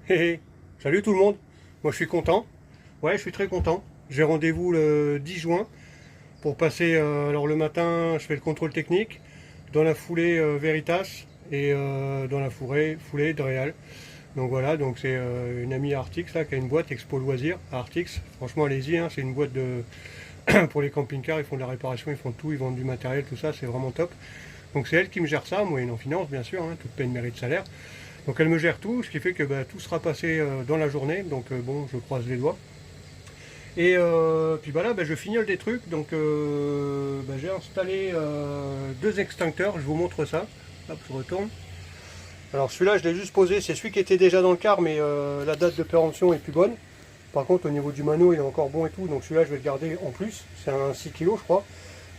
Hé hé, salut tout le monde. Moi je suis content. Ouais, je suis très content. J'ai rendez-vous le 10 juin pour passer. Alors le matin, je fais le contrôle technique. Dans la foulée, Veritas. Et dans la foulée de Real. Donc voilà, donc c'est une amie à Artix là qui a une boîte Expo Loisirs à Artix. Franchement, allez-y, hein, c'est une boîte de pour les camping-cars. Ils font de la réparation, ils font tout, ils vendent du matériel, tout ça, c'est vraiment top. Donc c'est elle qui me gère ça, moi en finance bien sûr, hein, toute peine mérite salaire. Donc elle me gère tout, ce qui fait que bah, tout sera passé dans la journée. Donc bon, je croise les doigts. Et puis bah là, bah, je fignole des trucs. Donc bah, j'ai installé deux extincteurs. Je vous montre ça. Hop, je retourne. Alors celui-là, je l'ai juste posé. C'est celui qui était déjà dans le car, mais la date de péremption est plus bonne. Par contre, au niveau du mano, il est encore bon et tout. Donc celui-là, je vais le garder en plus. C'est un 6 kg, je crois.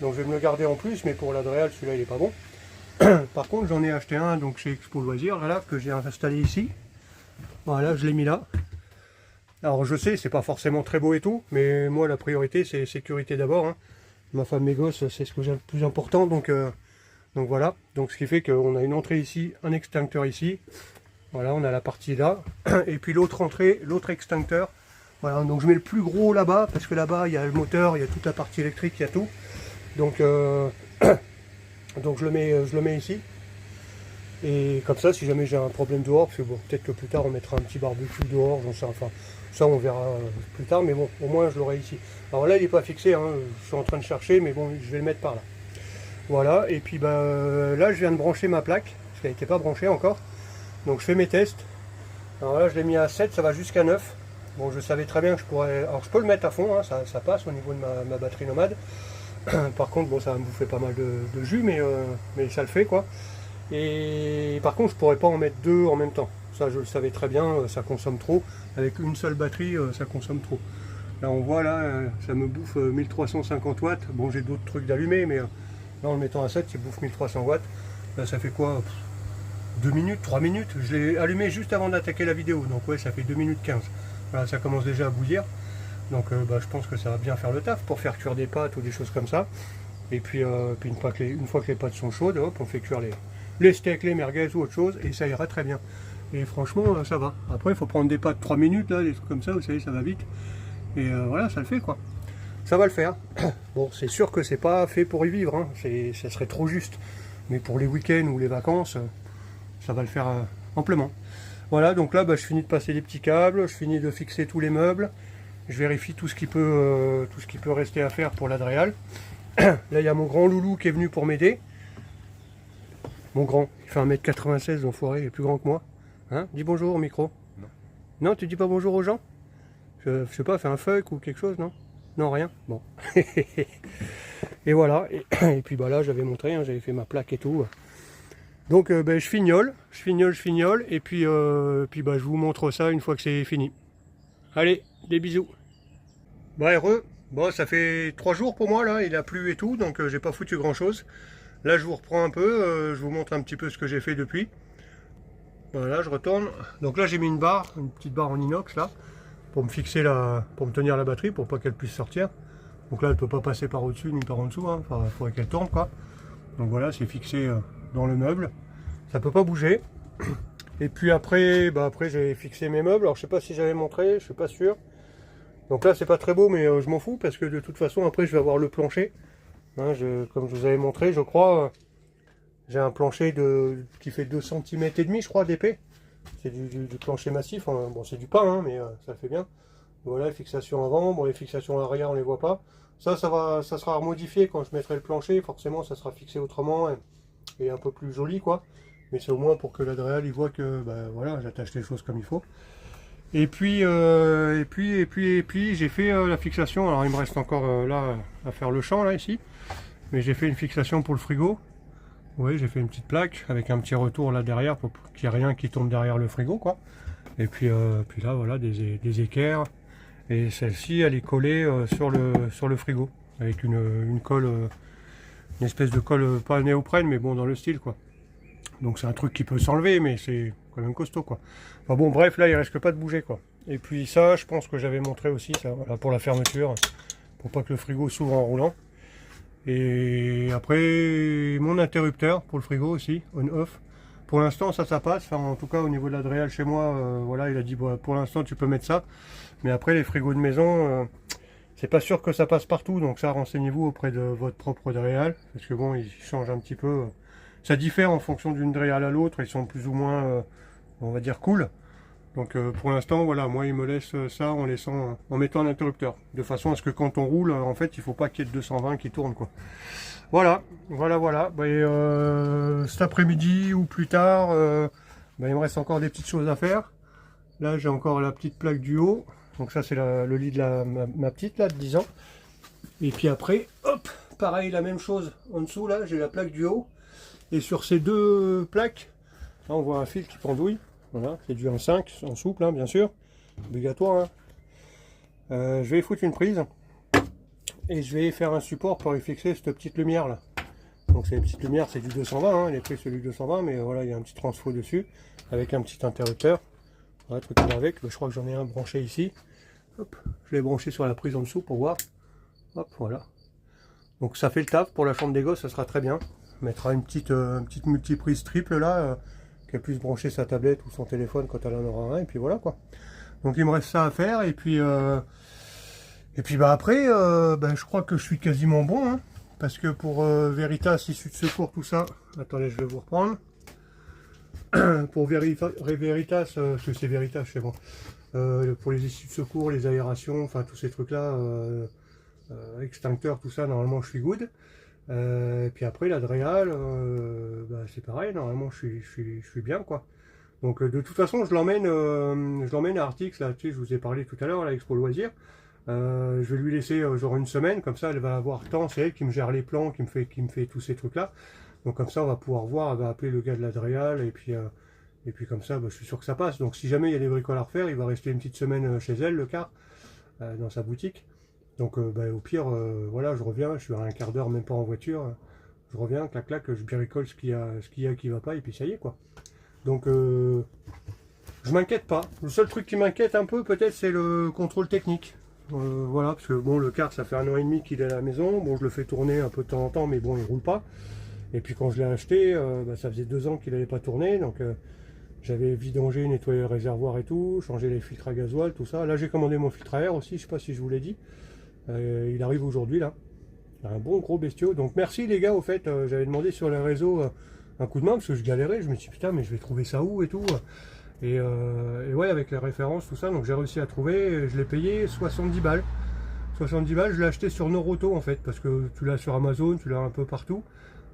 Donc je vais me le garder en plus. Mais pour l'Adréal, celui-là, il est pas bon. Par contre, j'en ai acheté un donc chez Expo Loisirs, là, que j'ai installé ici. Voilà, je l'ai mis là. Alors je sais, c'est pas forcément très beau et tout, mais moi la priorité c'est sécurité d'abord, hein. Ma femme, mes gosses, c'est ce que j'ai le plus important, donc voilà. Donc ce qui fait qu'on a une entrée ici, un extincteur ici. Voilà, on a la partie là. Et puis l'autre entrée, l'autre extincteur. Voilà, donc je mets le plus gros là-bas, parce que là-bas il y a le moteur, il y a toute la partie électrique, il y a tout. Donc, donc je le mets ici. Et comme ça, si jamais j'ai un problème dehors, parce que bon, peut-être que plus tard on mettra un petit barbecue dehors, j'en sais, enfin, ça on verra plus tard, mais bon, au moins je l'aurai ici. Alors là, il n'est pas fixé, hein, je suis en train de chercher, mais bon, je vais le mettre par là. Voilà, et puis bah, là, je viens de brancher ma plaque, parce qu'elle n'était pas branchée encore. Donc je fais mes tests. Alors là, je l'ai mis à 7, ça va jusqu'à 9. Bon, je savais très bien que je pourrais. Alors je peux le mettre à fond, hein, ça passe au niveau de ma batterie nomade. Par contre, bon, ça va me bouffer pas mal de jus, mais ça le fait quoi. Et par contre, je pourrais pas en mettre deux en même temps. Ça, je le savais très bien, ça consomme trop. Avec une seule batterie, ça consomme trop. Là, on voit, là, ça me bouffe 1350 watts. Bon, j'ai d'autres trucs d'allumer, mais là, en le mettant à 7, ça bouffe 1300 watts. Là, ça fait quoi? 2 minutes, 3 minutes. Je l'ai allumé juste avant d'attaquer la vidéo. Donc, ouais, ça fait 2 minutes 15. Voilà, ça commence déjà à bouillir. Donc, bah, je pense que ça va bien faire le taf pour faire cuire des pâtes ou des choses comme ça. Et puis, une fois que les pâtes sont chaudes, hop, on fait cuire les steaks, les merguez ou autre chose, et ça ira très bien. Et franchement, ça va. Après, il faut prendre des pâtes 3 minutes, là, des trucs comme ça, vous savez, ça va vite. Et voilà, ça le fait, quoi. Ça va le faire. Bon, c'est sûr que c'est pas fait pour y vivre, hein. Ça serait trop juste. Mais pour les week-ends ou les vacances, ça va le faire amplement. Voilà, donc là, bah, je finis de passer les petits câbles, je finis de fixer tous les meubles, je vérifie tout ce qui peut rester à faire pour l'Adréal. Là, il y a mon grand loulou qui est venu pour m'aider. Mon grand, il fait 1m96, l'enfoiré, il est plus grand que moi. Hein? Dis bonjour au micro. Non. Non, tu dis pas bonjour aux gens? Je sais pas, fais un fuck ou quelque chose, non? Non, rien? Bon. Et voilà, et puis bah là, j'avais montré, hein, j'avais fait ma plaque et tout. Donc ben, je fignole, et puis bah, je vous montre ça une fois que c'est fini. Allez, des bisous. Bah heureux, bon ça fait 3 jours pour moi là, il a plu et tout, donc j'ai pas foutu grand chose. Là je vous reprends un peu, je vous montre un petit peu ce que j'ai fait depuis. Voilà, je retourne. Donc là j'ai mis une petite barre en inox là, pour me fixer pour me tenir la batterie, pour pas qu'elle puisse sortir. Donc là elle peut pas passer par au-dessus ni par en dessous, hein. Enfin, il faudrait qu'elle tourne quoi. Donc voilà, c'est fixé dans le meuble. Ça peut pas bouger. Et puis après, bah après j'ai fixé mes meubles. Alors je sais pas si j'avais montré, je suis pas sûr. Donc là c'est pas très beau, mais je m'en fous parce que de toute façon après je vais avoir le plancher. Hein, comme je vous avais montré, je crois, j'ai un plancher qui fait 2 cm et demi, je crois, d'épais. C'est du plancher massif. Hein. Bon, c'est du pain, hein, mais ça le fait bien. Voilà, les fixations avant. Bon, les fixations arrière, on les voit pas. Ça sera modifié quand je mettrai le plancher. Forcément, ça sera fixé autrement et un peu plus joli, quoi. Mais c'est au moins pour que l'Adréal il voit que, bah, voilà, j'attache les choses comme il faut. Et puis j'ai fait la fixation. Alors, il me reste encore là à faire le champ là ici. Mais j'ai fait une fixation pour le frigo. Oui, j'ai fait une petite plaque avec un petit retour là derrière pour qu'il n'y ait rien qui tombe derrière le frigo, quoi. Et puis là, voilà, des équerres. Et celle-ci, elle est collée sur le frigo avec une colle, une espèce de colle, pas néoprène, mais bon, dans le style, quoi. Donc c'est un truc qui peut s'enlever, mais c'est quand même costaud, quoi. Enfin bon, bref, là, il risque pas de bouger, quoi. Et puis ça, je pense que j'avais montré aussi, ça, voilà, pour la fermeture, pour pas que le frigo s'ouvre en roulant. Et après, mon interrupteur pour le frigo aussi, on-off. Pour l'instant ça passe, enfin, en tout cas au niveau de la Dreal chez moi, voilà, il a dit bon, pour l'instant tu peux mettre ça, mais après les frigos de maison, c'est pas sûr que ça passe partout, donc ça renseignez-vous auprès de votre propre Dreal, parce que bon, ils changent un petit peu, ça diffère en fonction d'une Dreal à l'autre, ils sont plus ou moins, on va dire, cool. Donc pour l'instant, voilà, moi il me laisse ça en laissant, en mettant un interrupteur, de façon à ce que quand on roule, en fait, il faut pas qu'il y ait de 220 qui tourne, quoi. Voilà. Bah, cet après-midi ou plus tard, bah, il me reste encore des petites choses à faire. Là, j'ai encore la petite plaque du haut. Donc ça, c'est le lit de ma petite, là, de 10 ans. Et puis après, hop, pareil, la même chose. En dessous, là, j'ai la plaque du haut. Et sur ces deux plaques, là, on voit un fil qui pendouille. Voilà, c'est du 1.5, en souple, hein, bien sûr. Obligatoire, hein. Je vais y foutre une prise. Et je vais faire un support pour y fixer cette petite lumière là. Donc c'est une petite lumière, c'est du 220, hein, il est pris celui du 220, mais voilà, il y a un petit transfo dessus, avec un petit interrupteur. Voilà, truc qui va avec, je crois que j'en ai un branché ici. Hop, je l'ai branché sur la prise en dessous pour voir. Hop, voilà. Donc ça fait le taf, pour la chambre des gosses, ça sera très bien. On mettra une petite multiprise triple là, qu'elle puisse brancher sa tablette ou son téléphone quand elle en aura un, et puis voilà quoi. Donc il me reste ça à faire, et puis bah après, je crois que je suis quasiment bon, hein, parce que pour Veritas, issue de secours, tout ça, attendez, je vais vous reprendre. Pour Veritas, parce que c'est Veritas chez moi, pour les issues de secours, les aérations, enfin tous ces trucs-là, extincteurs, tout ça, normalement je suis good. Et puis après, la Dreal, c'est pareil, normalement je suis bien, quoi. Donc de toute façon, je l'emmène à Artix, là, tu sais, je vous ai parlé tout à l'heure, à l'Expo Loisirs. Je vais lui laisser genre une semaine, comme ça elle va avoir temps, c'est elle qui me gère les plans, qui me fait tous ces trucs là. Donc comme ça on va pouvoir voir, elle va appeler le gars de la Dreal, et puis comme ça je suis sûr que ça passe. Donc si jamais il y a des bricoles à refaire, il va rester une petite semaine chez elle, le car, dans sa boutique. Donc au pire, voilà, je reviens, je suis à un quart d'heure, même pas en voiture, je reviens, clac clac, je bricole ce qu'il y a qui va pas, et puis ça y est quoi. Donc je m'inquiète pas. Le seul truc qui m'inquiète un peu peut-être, c'est le contrôle technique. Voilà, parce que bon, le car, ça fait 1 an et demi qu'il est à la maison. Bon, je le fais tourner un peu de temps en temps, mais bon, il roule pas. Et puis quand je l'ai acheté, ça faisait 2 ans qu'il n'avait pas tourné. Donc j'avais vidangé, nettoyé le réservoir et tout, changé les filtres à gasoil, tout ça. Là, j'ai commandé mon filtre à air aussi, je sais pas si je vous l'ai dit. Il arrive aujourd'hui, là. Un bon gros bestiau. Donc merci les gars, au fait, j'avais demandé sur les réseaux un coup de main, parce que je galérais. Je me suis dit, putain, mais je vais trouver ça où et tout. Et ouais, avec les références, tout ça, donc j'ai réussi à trouver, je l'ai payé 70 balles. 70 balles, je l'ai acheté sur Noroto en fait, parce que tu l'as sur Amazon, tu l'as un peu partout.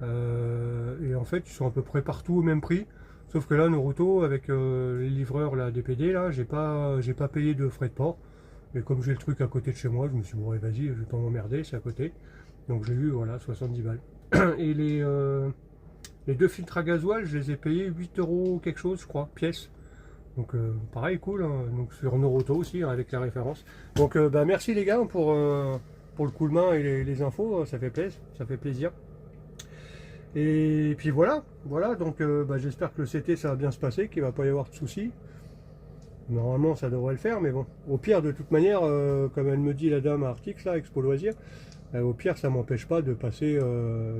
Et en fait, ils sont à peu près partout au même prix. Sauf que là, Noroto, avec les livreurs, la DPD, là, j'ai pas payé de frais de port. Et comme j'ai le truc à côté de chez moi, je me suis dit, bon, vas-y, je vais pas m'emmerder, c'est à côté. Donc j'ai eu, voilà, 70 balles. Et les 2 filtres à gasoil, je les ai payés 8 € quelque chose, je crois, pièce. Donc pareil, cool, hein. Donc sur Noroto aussi, hein, avec la référence. Donc merci les gars pour le coup de main et les infos, ça fait plaisir. Et puis voilà, donc j'espère que le CT ça va bien se passer, qu'il va pas y avoir de soucis. Normalement ça devrait le faire, mais bon, au pire de toute manière, comme elle me dit la dame à Artix, là, Expo Loisirs, au pire ça m'empêche pas de passer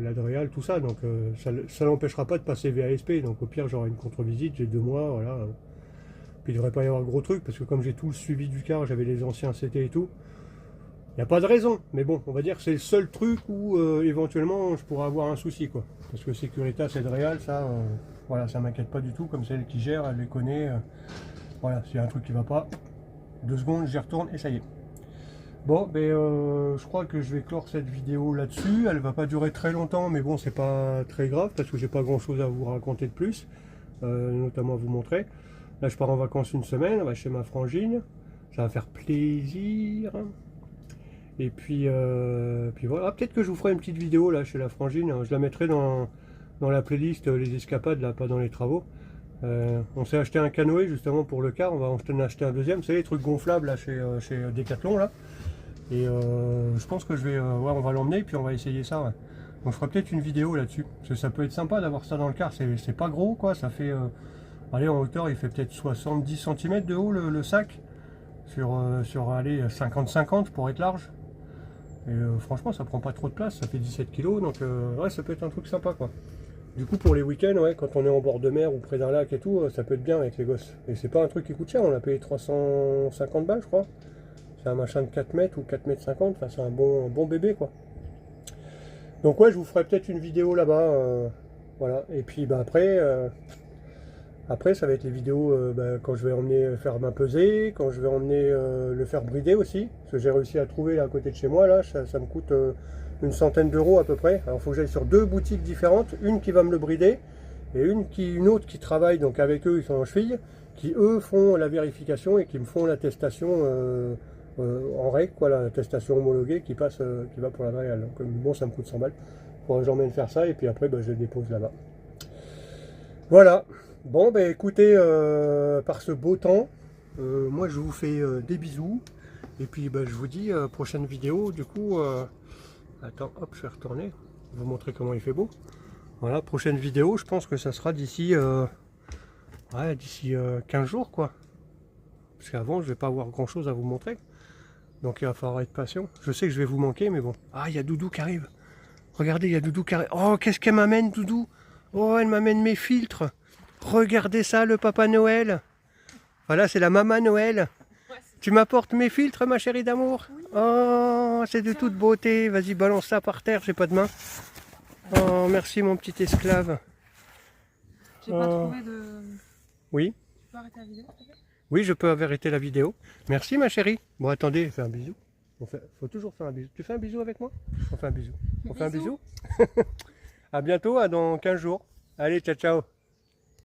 la Dreal, tout ça, donc ça l'empêchera pas de passer VASP, donc au pire j'aurai une contre-visite, j'ai 2 mois, voilà. Puis il ne devrait pas y avoir de gros trucs, parce que comme j'ai tout le suivi du car, j'avais les anciens CT et tout, il n'y a pas de raison. Mais bon, on va dire que c'est le seul truc où éventuellement je pourrais avoir un souci, quoi. Parce que Securitas et Dreal, ça, voilà, ça m'inquiète pas du tout, comme c'est elle qui gère, elle les connaît. Voilà, s'il y a un truc qui va pas, 2 secondes, j'y retourne et ça y est. Bon, je crois que je vais clore cette vidéo là-dessus. Elle va pas durer très longtemps, mais bon, c'est pas très grave, parce que j'ai pas grand-chose à vous raconter de plus, notamment à vous montrer. Là, je pars en vacances une semaine, on va chez ma frangine, ça va faire plaisir. Et puis voilà, peut-être que je vous ferai une petite vidéo là chez la frangine, je la mettrai dans la playlist les escapades, là, pas dans les travaux. On s'est acheté un canoë justement pour le car, on va en acheter un deuxième, vous savez les trucs gonflables là chez Decathlon là. Et je pense que ouais, on va l'emmener, puis on va essayer ça. Ouais. On fera peut-être une vidéo là-dessus, parce que ça peut être sympa d'avoir ça dans le car, c'est pas gros quoi, ça fait... allez, en hauteur, il fait peut-être 70 cm de haut le sac, sur allez, 50-50 pour être large. Et franchement, ça prend pas trop de place, ça fait 17 kg, donc ouais, ça peut être un truc sympa quoi. Du coup, pour les week-ends, ouais, quand on est en bord de mer ou près d'un lac et tout, ça peut être bien avec les gosses. Et c'est pas un truc qui coûte cher, on a payé 350 balles, je crois. C'est un machin de 4 mètres ou 4 mètres 50, enfin, c'est un bon bébé, quoi. Donc ouais, je vous ferai peut-être une vidéo là-bas, voilà. Et puis bah, après, ça va être les vidéos quand je vais emmener faire ma pesée, quand je vais emmener le faire brider aussi. Parce que j'ai réussi à trouver là, à côté de chez moi, là, ça me coûte une centaine d'euros à peu près. Alors il faut que j'aille sur 2 boutiques différentes, une qui va me le brider et une autre qui travaille donc avec eux, ils sont en cheville, qui eux font la vérification et qui me font l'attestation en règle, quoi, l'attestation homologuée qui passe, qui va pour la drill. Donc bon, ça me coûte 100 balles. Faudrait que j'emmène faire ça et puis après je le dépose là-bas. Voilà. Bon, ben écoutez, par ce beau temps, moi je vous fais des bisous. Et puis je vous dis prochaine vidéo. Du coup, attends, hop, je vais retourner. Vous montrer comment il fait beau. Voilà, prochaine vidéo, je pense que ça sera d'ici d'ici 15 jours, quoi. Parce qu'avant, je vais pas avoir grand chose à vous montrer. Donc il va falloir être patient. Je sais que je vais vous manquer, mais bon. Ah, il y a Doudou qui arrive. Regardez, il y a Doudou qui arrive. Oh, qu'est-ce qu'elle m'amène, Doudou? Oh, elle m'amène mes filtres. Regardez ça, le Papa Noël. Voilà, c'est la Maman Noël. Tu m'apportes mes filtres, ma chérie d'amour? Oui. Oh, c'est de toute beauté. Vas-y, balance ça par terre, j'ai pas de main. Oh, merci mon petit esclave. J'ai pas trouvé de... Oui. Tu peux arrêter la vidéo, s'il te plaît? Oui, je peux arrêter la vidéo. Merci ma chérie. Bon, attendez, fais un bisou. Faut toujours faire un bisou. Tu fais un bisou avec moi? On fait un bisou. On fait un bisou. À bientôt, à dans 15 jours. Allez, ciao, ciao.